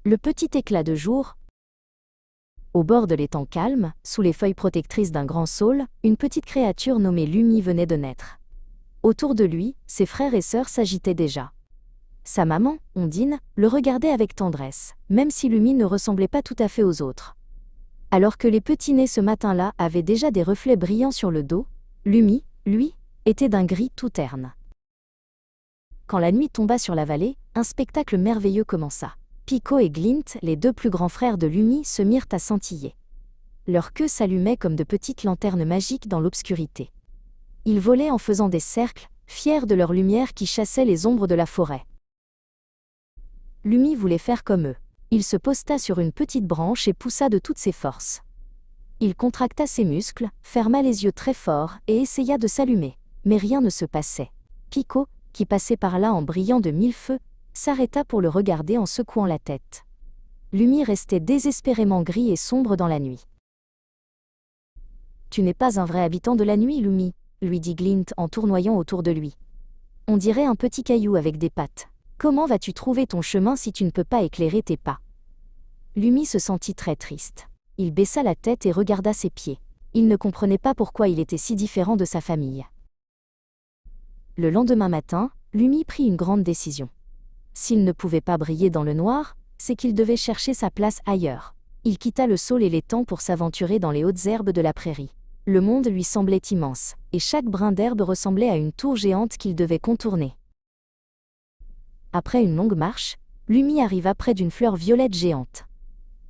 Le petit éclat de jour. Au bord de l'étang calme, sous les feuilles protectrices d'un grand saule, une petite créature nommée Lumi venait de naître. Autour de lui, ses frères et sœurs s'agitaient déjà. Sa maman, Ondine, le regardait avec tendresse, même si Lumi ne ressemblait pas tout à fait aux autres. Alors que les petits-nés ce matin-là avaient déjà des reflets brillants sur le dos, Lumi, lui, était d'un gris tout terne. Quand la nuit tomba sur la vallée, un spectacle merveilleux commença. Pico et Glint, les deux plus grands frères de Lumi, se mirent à scintiller. Leurs queues s'allumaient comme de petites lanternes magiques dans l'obscurité. Ils volaient en faisant des cercles, fiers de leur lumière qui chassait les ombres de la forêt. Lumi voulait faire comme eux. Il se posta sur une petite branche et poussa de toutes ses forces. Il contracta ses muscles, ferma les yeux très fort et essaya de s'allumer. Mais rien ne se passait. Pico, qui passait par là en brillant de mille feux, s'arrêta pour le regarder en secouant la tête. Lumi restait désespérément gris et sombre dans la nuit. « Tu n'es pas un vrai habitant de la nuit, Lumi », lui dit Glint en tournoyant autour de lui. « On dirait un petit caillou avec des pattes. Comment vas-tu trouver ton chemin si tu ne peux pas éclairer tes pas ?» Lumi se sentit très triste. Il baissa la tête et regarda ses pieds. Il ne comprenait pas pourquoi il était si différent de sa famille. Le lendemain matin, Lumi prit une grande décision. S'il ne pouvait pas briller dans le noir, c'est qu'il devait chercher sa place ailleurs. Il quitta le saule et l'étang pour s'aventurer dans les hautes herbes de la prairie. Le monde lui semblait immense, et chaque brin d'herbe ressemblait à une tour géante qu'il devait contourner. Après une longue marche, Lumi arriva près d'une fleur violette géante.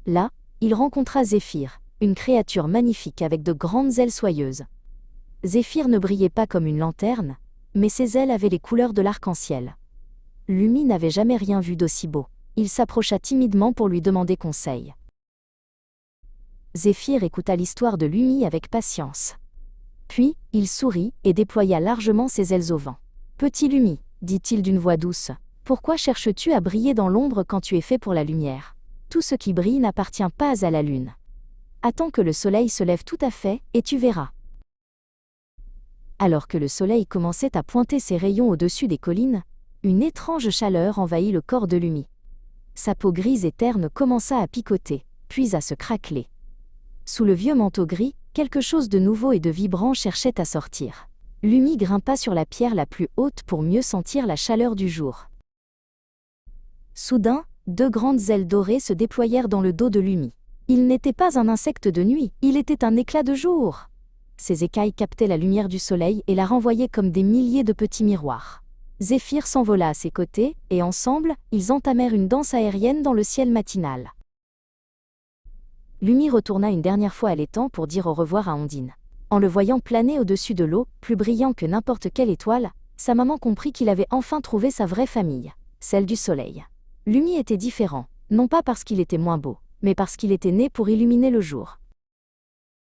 Là, il rencontra Zéphyr, une créature magnifique avec de grandes ailes soyeuses. Zéphyr ne brillait pas comme une lanterne, mais ses ailes avaient les couleurs de l'arc-en-ciel. Lumi n'avait jamais rien vu d'aussi beau. Il s'approcha timidement pour lui demander conseil. Zéphyr écouta l'histoire de Lumi avec patience. Puis, il sourit et déploya largement ses ailes au vent. « Petit Lumi, dit-il d'une voix douce, pourquoi cherches-tu à briller dans l'ombre quand tu es fait pour la lumière ? Tout ce qui brille n'appartient pas à la lune. Attends que le soleil se lève tout à fait, et tu verras. » Alors que le soleil commençait à pointer ses rayons au-dessus des collines, une étrange chaleur envahit le corps de Lumi. Sa peau grise et terne commença à picoter, puis à se craqueler. Sous le vieux manteau gris, quelque chose de nouveau et de vibrant cherchait à sortir. Lumi grimpa sur la pierre la plus haute pour mieux sentir la chaleur du jour. Soudain, deux grandes ailes dorées se déployèrent dans le dos de Lumi. Il n'était pas un insecte de nuit, il était un éclat de jour. Ses écailles captaient la lumière du soleil et la renvoyaient comme des milliers de petits miroirs. Zéphyr s'envola à ses côtés, et ensemble, ils entamèrent une danse aérienne dans le ciel matinal. Lumi retourna une dernière fois à l'étang pour dire au revoir à Ondine. En le voyant planer au-dessus de l'eau, plus brillant que n'importe quelle étoile, sa maman comprit qu'il avait enfin trouvé sa vraie famille, celle du soleil. Lumi était différent, non pas parce qu'il était moins beau, mais parce qu'il était né pour illuminer le jour.